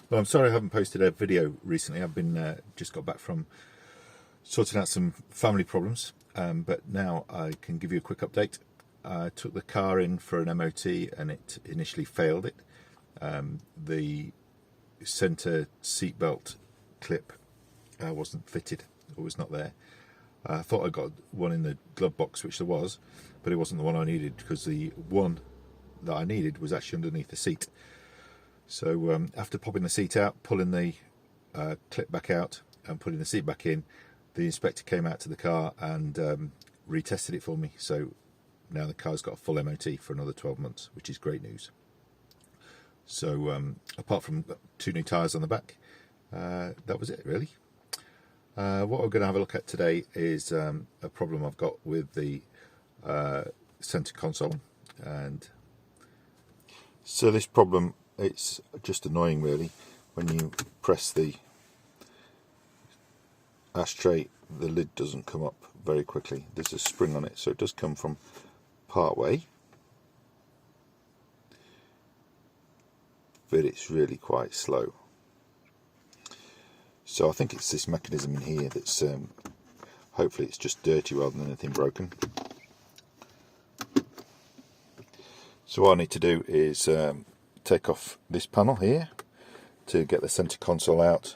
Well, I'm sorry I haven't posted a video recently. I've been just got back from sorting out some family problems, but now I can give you a quick update. I took the car in for an MOT and it initially failed it. The centre seatbelt clip wasn't fitted, or was not there. I thought I got one in the glove box, which there was, but it wasn't the one I needed, because the one that I needed was actually underneath the seat. So after popping the seat out, pulling the clip back out and putting the seat back in, the inspector came out to the car and retested it for me. So now the car's got a full MOT for another 12 months, which is great news. So apart from 2 new tyres on the back, that was it really. What we're going to have a look at today is a problem I've got with the centre console. And so this problem, it's just annoying really. When you press the ashtray, the lid doesn't come up very quickly. There's a spring on it, so it does come from part way, but it's really quite slow. So I think it's this mechanism in here that's hopefully it's just dirty rather than anything broken. So what I need to do is take off this panel here to get the centre console out,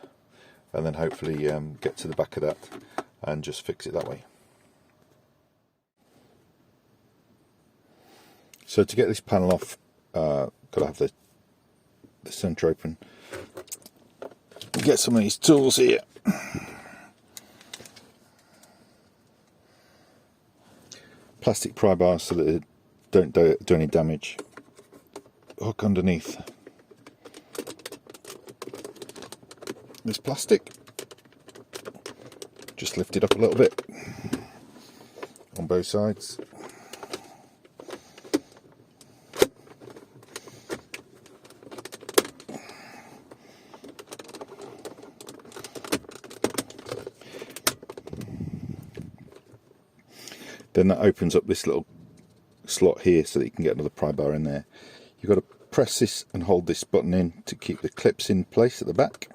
and then hopefully get to the back of that and just fix it that way. So to get this panel off, got to have the centre open. Get some of these tools here. Plastic pry bars so that it don't do any damage. Hook underneath this plastic. Just lift it up a little bit on both sides. Then that opens up this little slot here so that you can get another pry bar in there. You've got to press this and hold this button in to keep the clips in place at the back.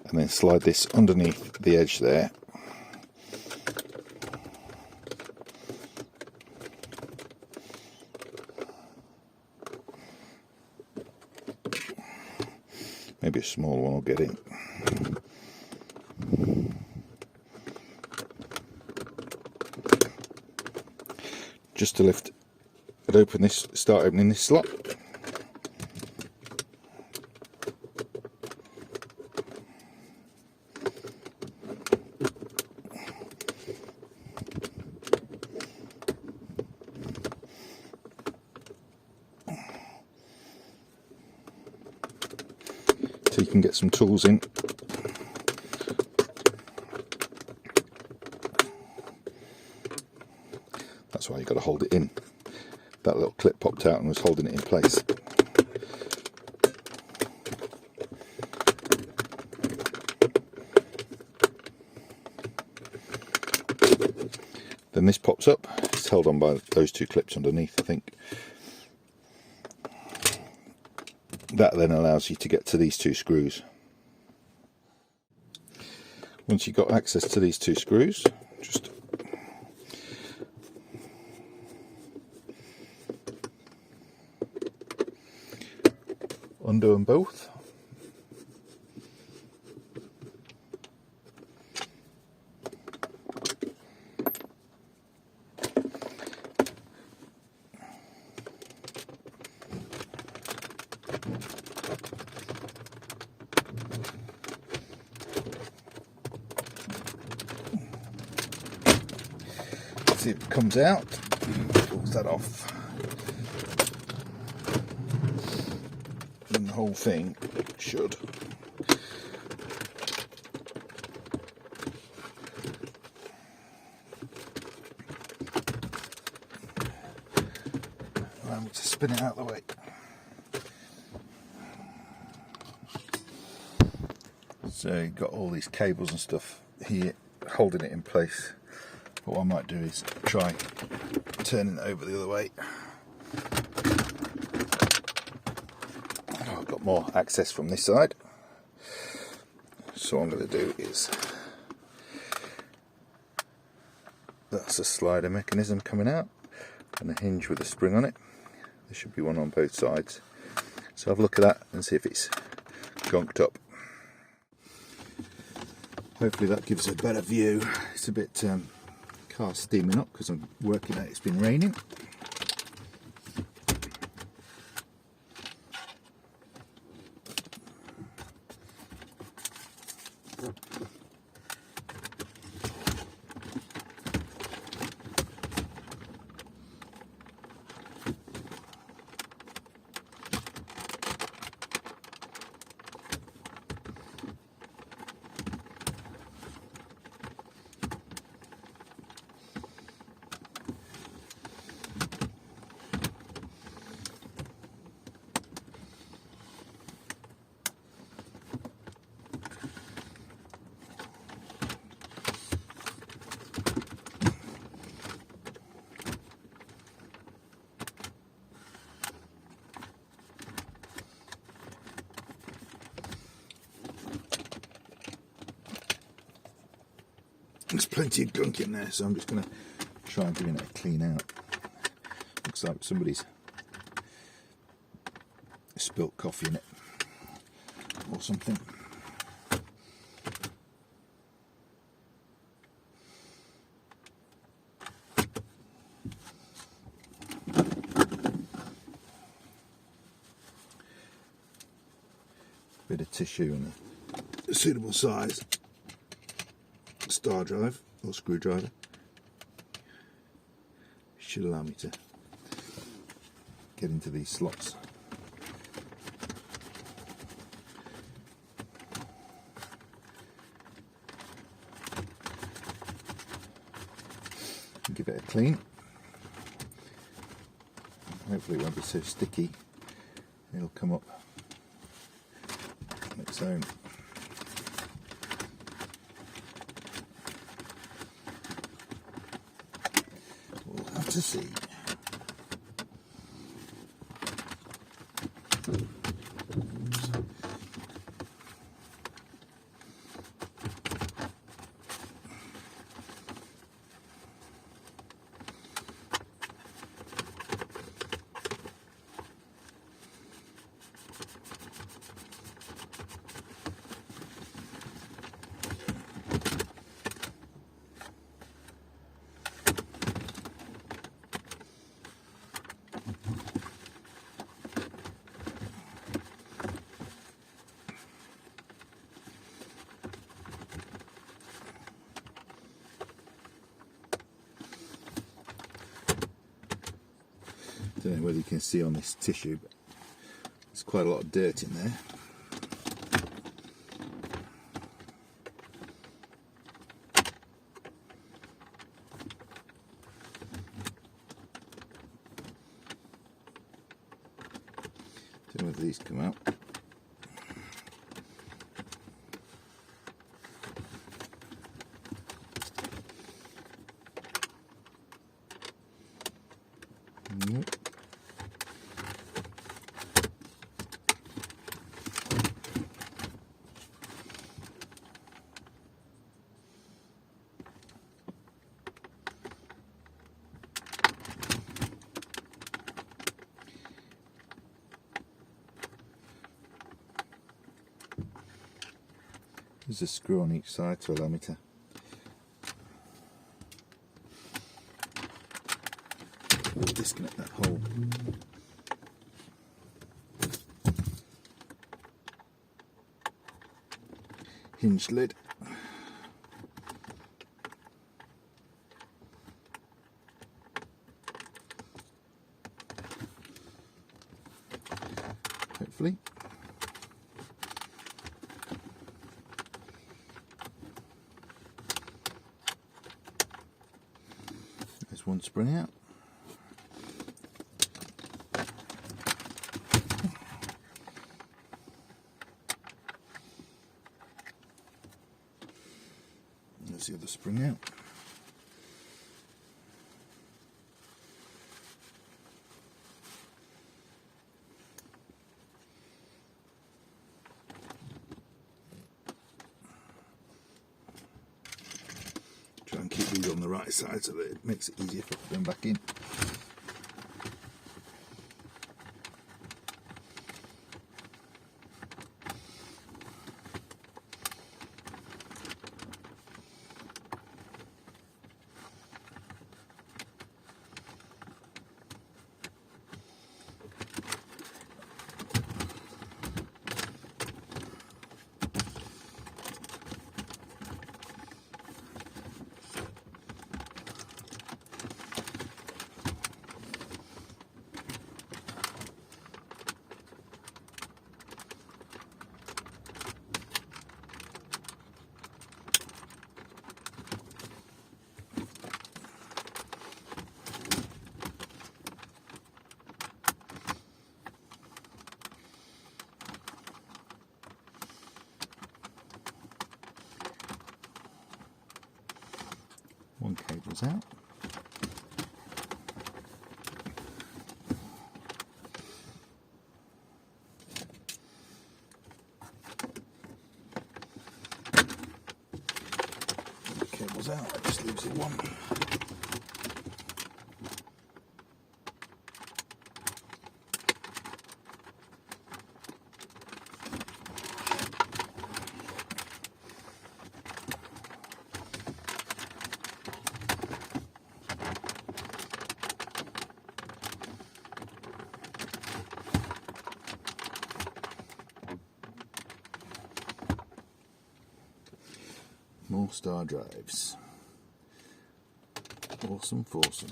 And then slide this underneath the edge there. Maybe a small one will get in. Just to lift it open, this start opening this slot. So you can get some tools in. That's why you've got to hold it in. That little clip popped out and was holding it in place. Then this pops up. It's held on by those 2 clips underneath, I think. That then allows you to get to these 2 screws. Once you've got access to these 2 screws, just undo them both. See if it comes out. Pulls that off. And the whole thing should. Allow me to spin it out of the way. So you've got all these cables and stuff here holding it in place. But what I might do is try turning it over the other way. more access from this side. So what I'm going to do is, that's a slider mechanism coming out and a hinge with a spring on it. There should be one on both sides. So have a look at that and see if it's gonked up. Hopefully that gives a better view. It's a bit car steaming up because I'm working out it's been raining. There's plenty of gunk in there, so I'm just going to try and giving it a clean out. Looks like somebody's spilt coffee in it or something. Bit of tissue and a suitable size star drive or screwdriver should allow me to get into these slots. Give it a clean. Hopefully it won't be so sticky. It'll come up on its own. We'll have to see. Don't know whether you can see on this tissue, but there's quite a lot of dirt in there. Don't know whether these come out. Nope. There's a screw on each side to allow me to disconnect that hole. Hinge lid. Hopefully. There's one spring out. There's the other spring out. on the right side so that it makes it easier for putting them back in. One cable's out. Cable's out, that just leaves it one. More star drives. Awesome foursome.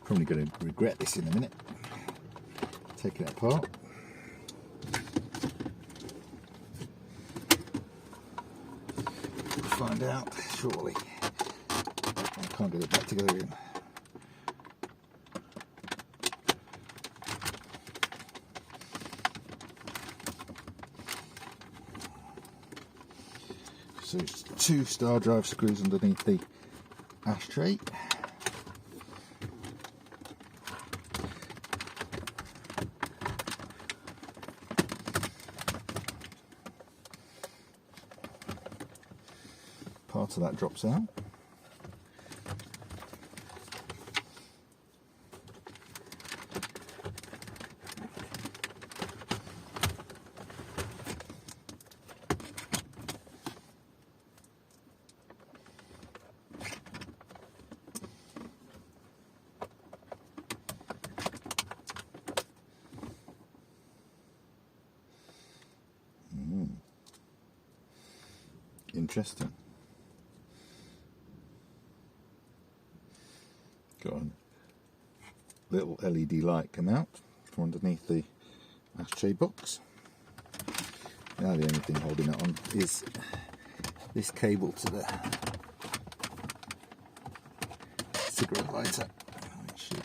Probably going to regret this in a minute. Taking it apart. Find out shortly. I can't get it back together again. So it's 2 star drive screws underneath the ashtray. Part of that drops out. Interesting. Got a little LED light come out from underneath the ashtray box. Now the only thing holding it on is this cable to the cigarette lighter. It should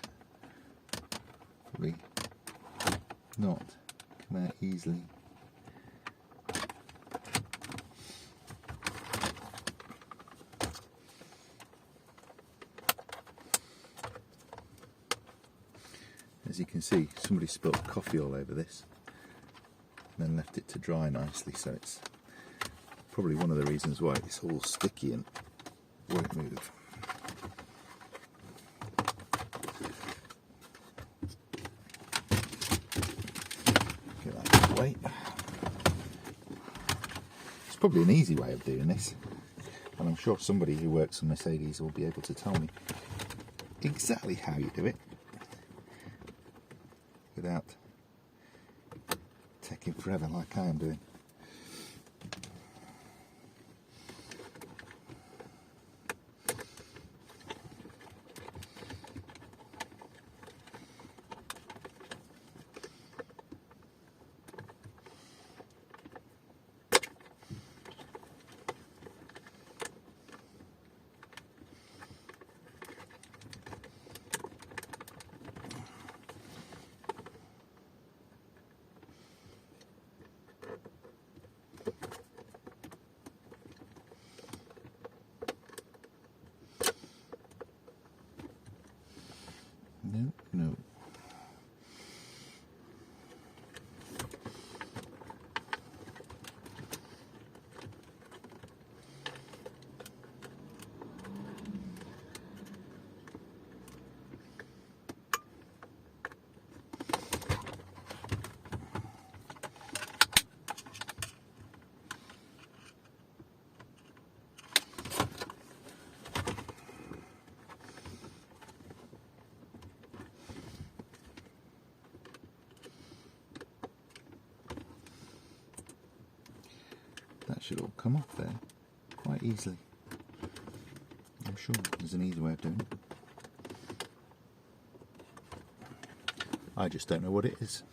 probably not come out easily. As you can see, somebody spilt coffee all over this and then left it to dry nicely, so it's probably one of the reasons why it's all sticky and won't move. Get that out of the way. It's probably an easy way of doing this, and I'm sure somebody who works on Mercedes will be able to tell me exactly how you do it without taking forever like I am doing. No, no. That should all come off there quite easily. I'm sure there's an easy way of doing it. I just don't know what it is.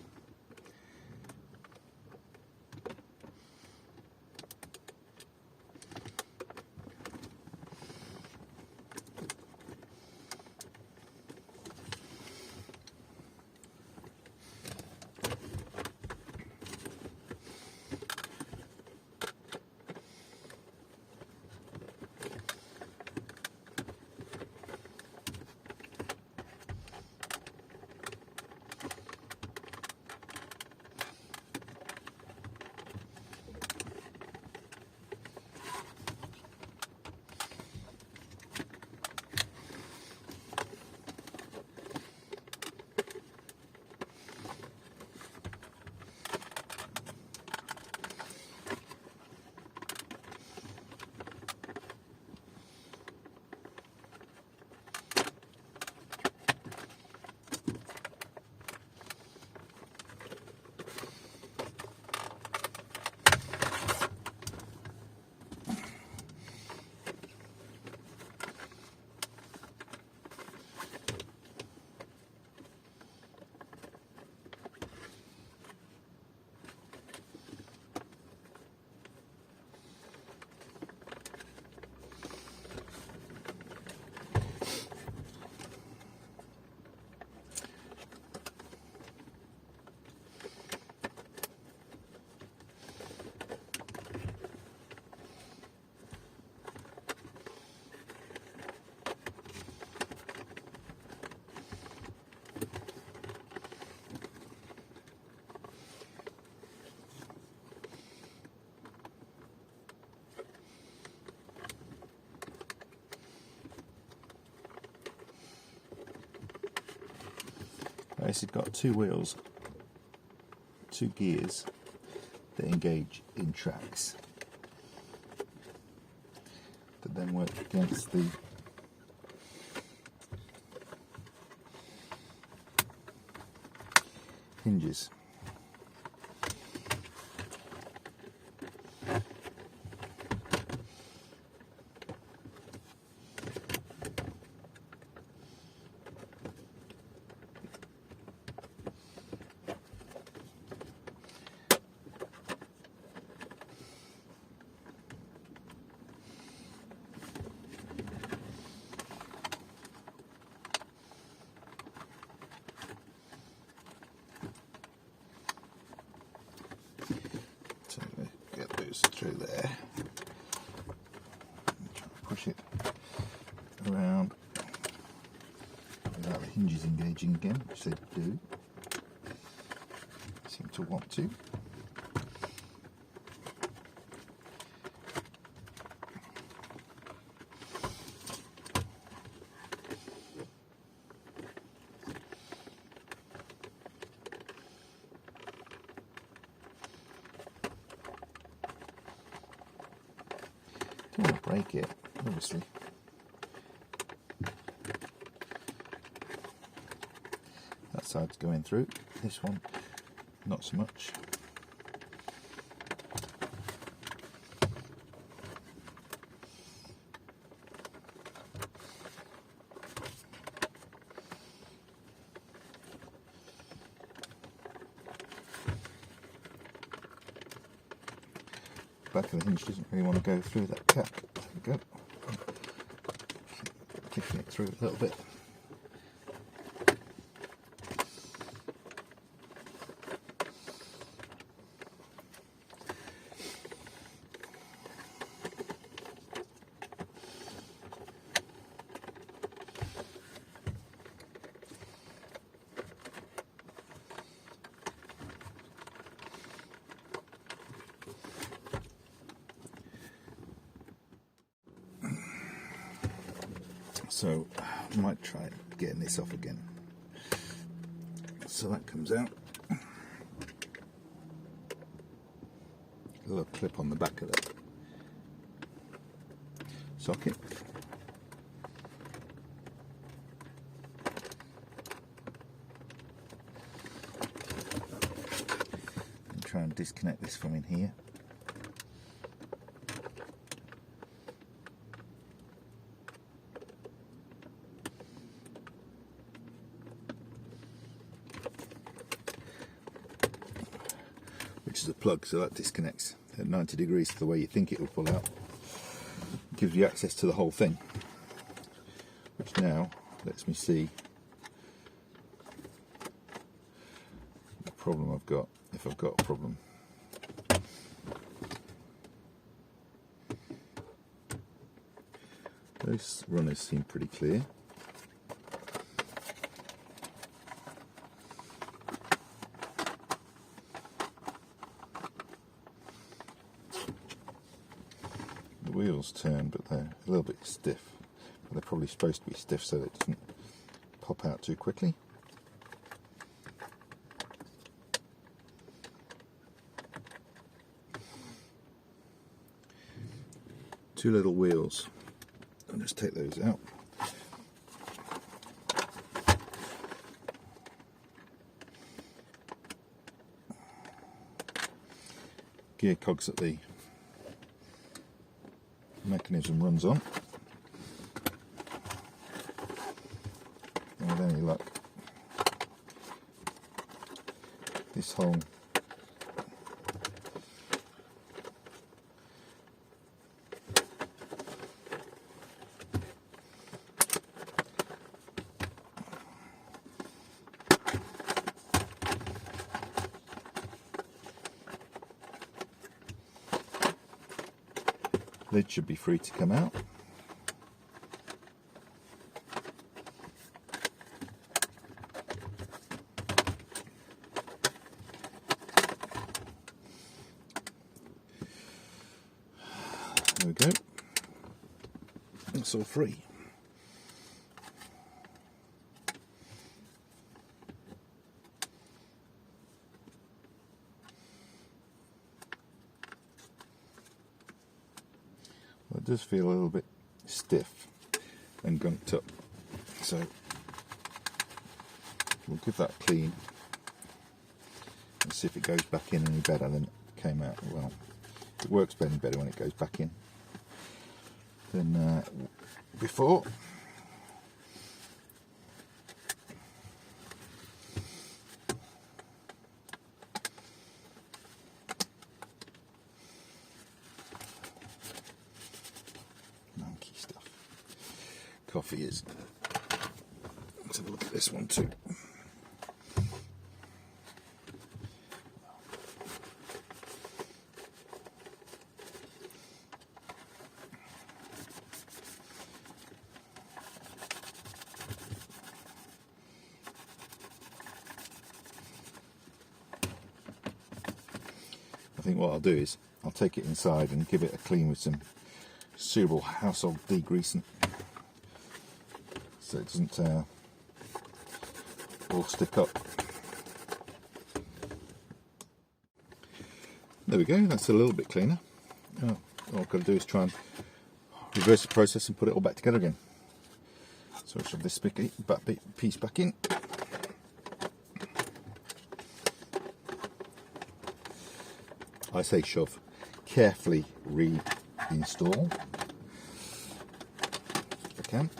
This has got two wheels, two gears that engage in tracks that then work against the hinges. So get those through there. Try to push it around without the hinges engaging again, which they do. Seem to want to. Don't want to break it, obviously. That side's going through, this one not so much. Back of the hinge doesn't really want to go through that cap. There we go. Kicking it through a little bit. So I might try getting this off again. So that comes out. A little clip on the back of the socket. And try and disconnect this from in here. Which is a plug, so that disconnects at 90 degrees to the way you think it will pull out. Gives you access to the whole thing, which now lets me see the problem I've got, if I've got a problem. Those runners seem pretty clear. The wheels turn, but they're a little bit stiff. But they're probably supposed to be stiff so that it doesn't pop out too quickly. Two little wheels. I'll just take those out. Gear cogs that the mechanism runs on. And with any luck, this whole lid should be free to come out. There we go. It's all free. Well, it does feel a little bit stiff and gunked up, so we'll give that a clean and see if it goes back in any better than it came out. Well, it works any better when it goes back in than before. Monkey stuff. Coffee is. Let's have a look at this one too. I think what I'll do is I'll take it inside and give it a clean with some suitable household degreasant so it doesn't all stick up. There we go, that's a little bit cleaner. All I've got to do is try and reverse the process and put it all back together again. So I'll shove this piece back in. I say shove, carefully reinstall if I can.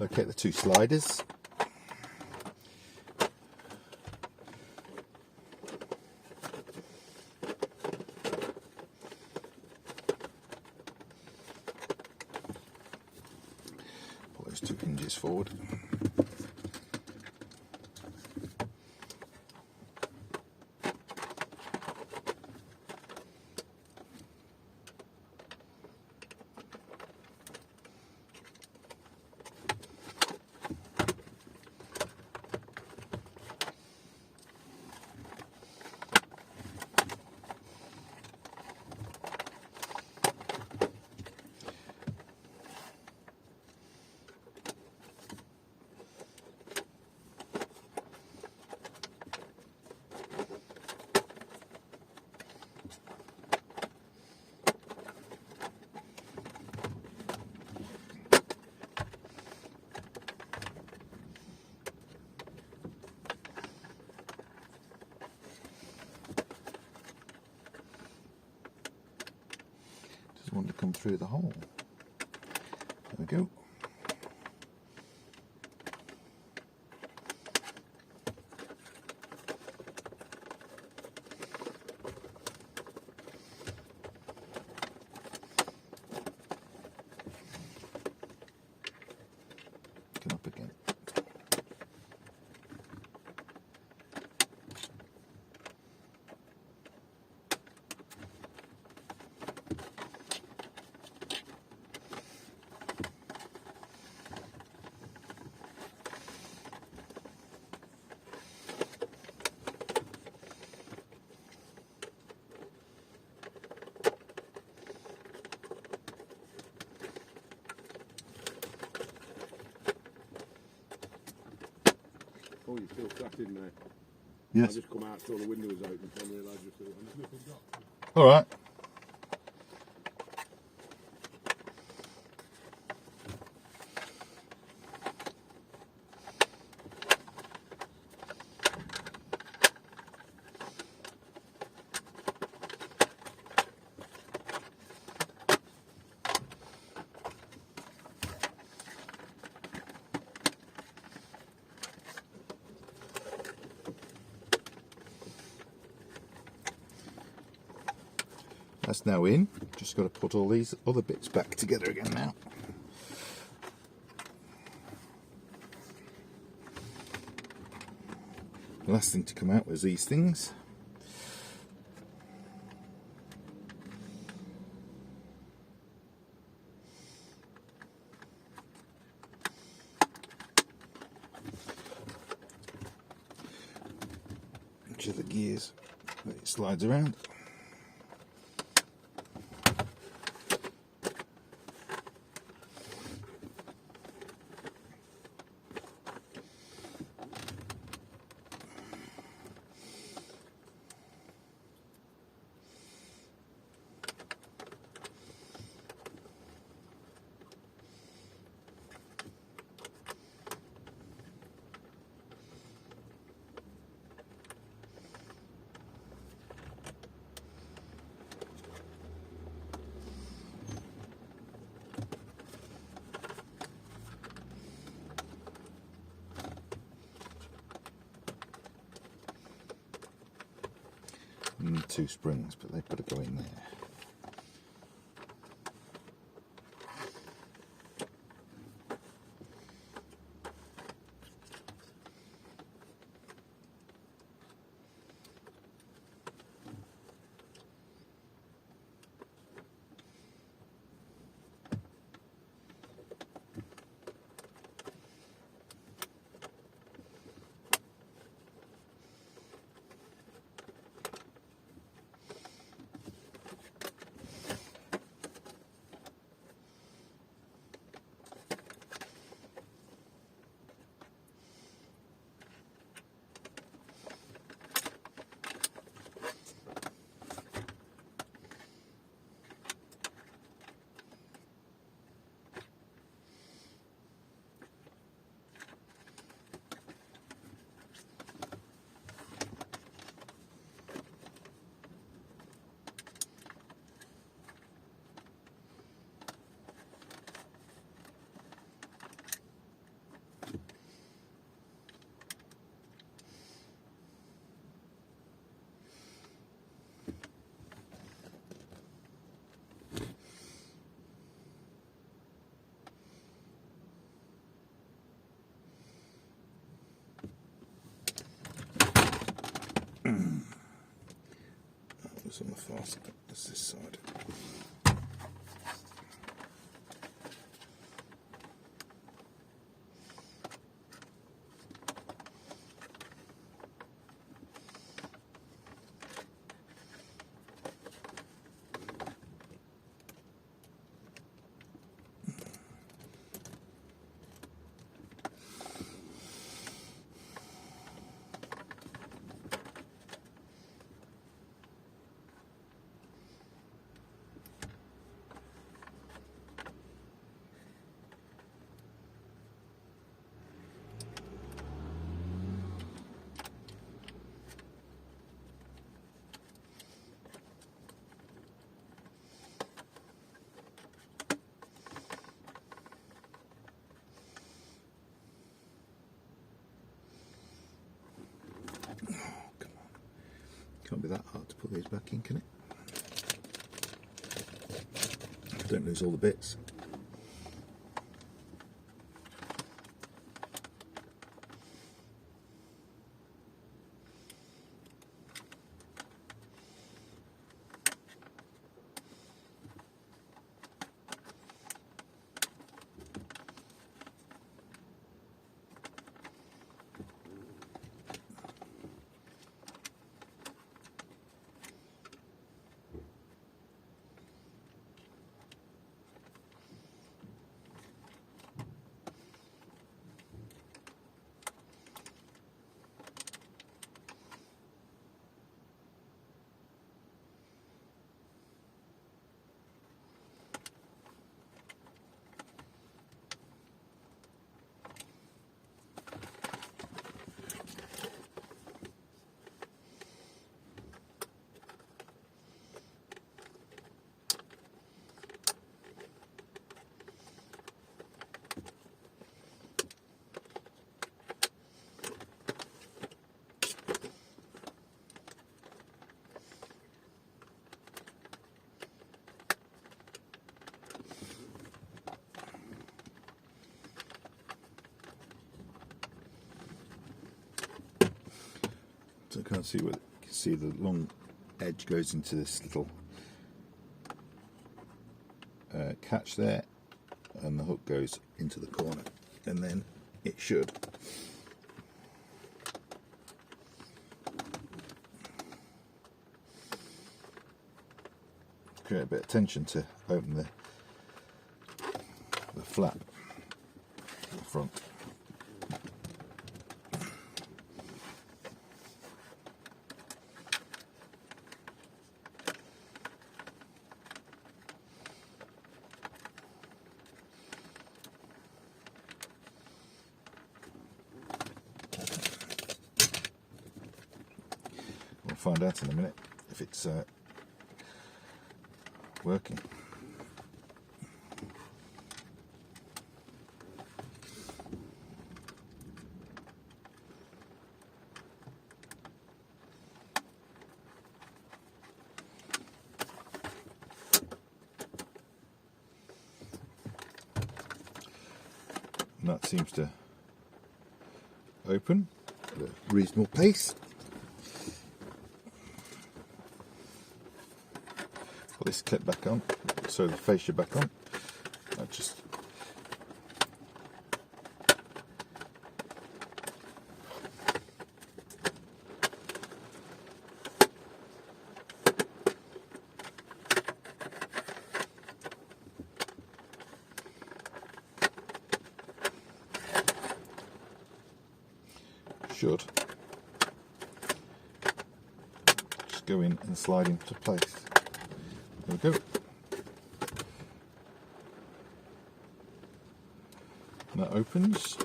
Locate the two sliders. want to come through the hole. There we go. Come up again. Oh, you're still sat in there. Yes. I just come out, saw the window was open, so I realised you're still on. All right. That's now in. Just got to put all these other bits back together again now. The last thing to come out was these things. Which are the gears that it slides around. And 2 springs, but they've got to go in there. That was on the far side, that's this side. Can't be that hard to put these back in, can it? Don't lose all the bits. So I can't see what you can see the long edge goes into this little catch there, and the hook goes into the corner, and then it should create a bit of tension to open the flap at the front. We'll find out in a minute if it's working. And that seems to open at a reasonable pace. Put this clip back on, so the fascia back on. I just should just go in and slide into place. There we go. And that opens.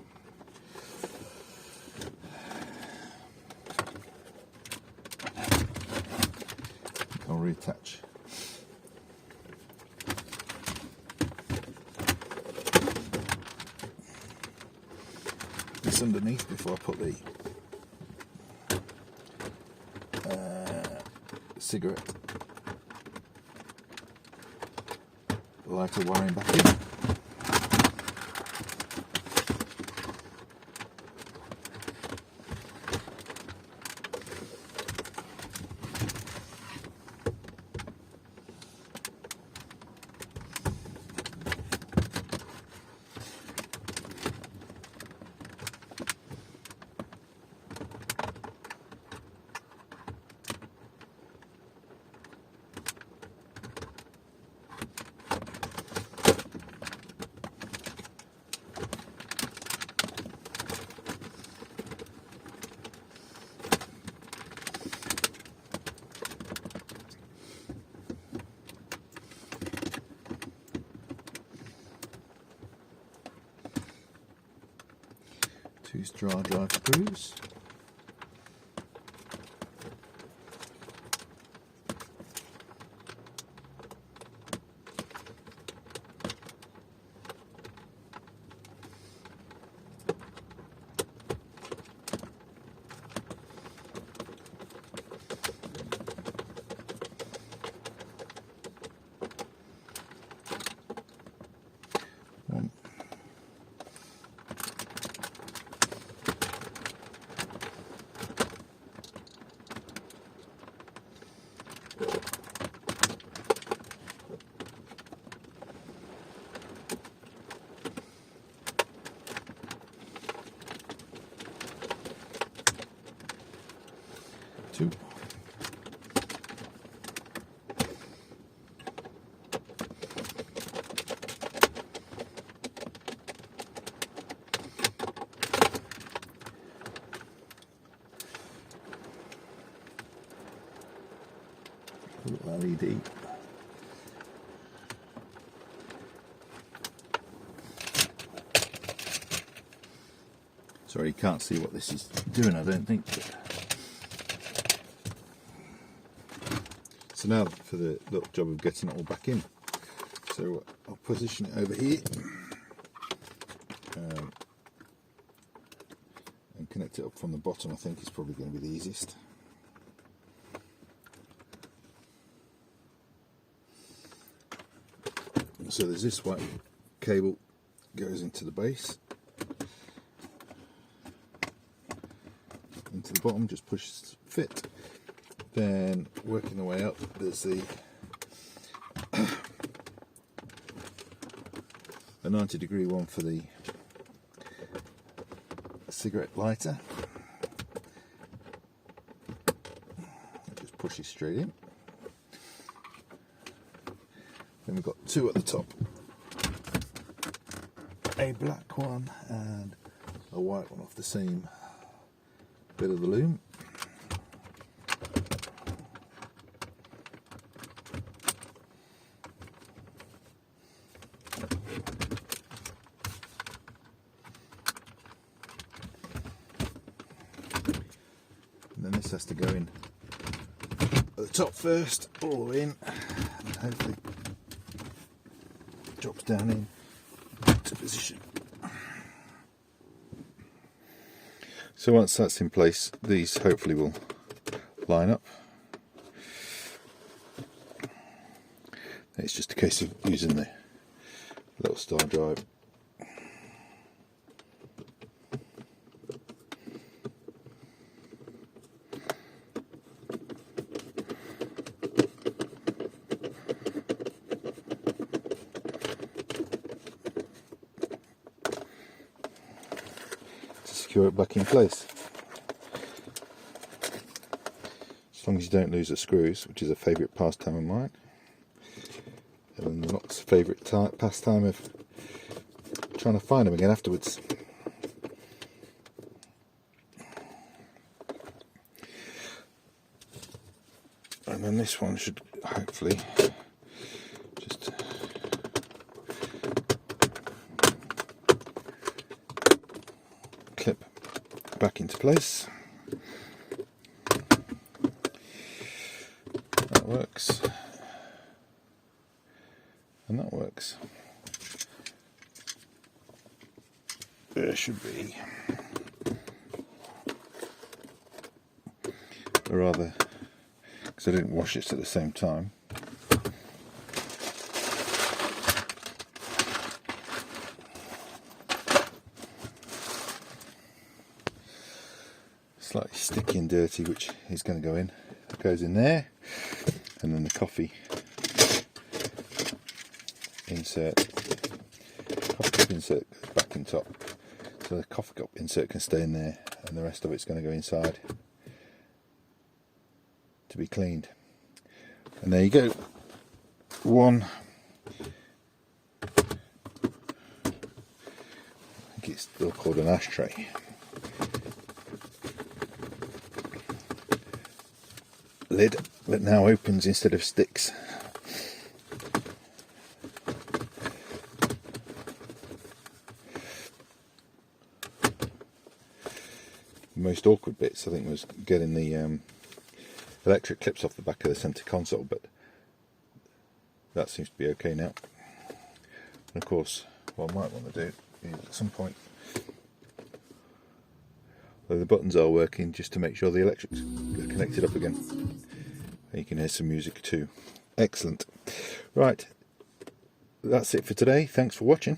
I'll reattach this underneath before I put the cigarette lighter wiring back in. Two straw drive screws. 2. LED. Sorry, you can't see what this is doing, I don't think. So now for the little job of getting it all back in. So I'll position it over here and connect it up from the bottom. I think is probably going to be the easiest. So there's this white cable goes into the base, into the bottom, just pushes fit. Then working the way up, there's the a 90-degree one for the cigarette lighter. It just pushes straight in. Then we've got 2 at the top, a black one and a white one off the same bit of the loom. And then this has to go in at the top first, all in, and hopefully drops down in to position. So once that's in place, these hopefully will line up. It's just a case of using the little star drive. Secure it back in place. As long as you don't lose the screws, which is a favourite pastime of mine, and Lot's favourite pastime of trying to find them again afterwards. And then this one should hopefully just clip back into place. That works, and that works. There should be, or rather, because I didn't wash it at the same time. Slightly sticky and dirty, which is going to go in. It goes in there, and then the coffee insert, coffee cup insert goes back in top, so the coffee cup insert can stay in there, and the rest of it's going to go inside to be cleaned. And there you go. One, I think it's still called an ashtray. Lid that now opens instead of sticks. The most awkward bits I think was getting the electric clips off the back of the centre console, but that seems to be okay now. And of course, what I might want to do is at some point, though the buttons are working, just to make sure the electrics are connected up again. And you can hear some music too. Excellent. Right, that's it for today. Thanks for watching.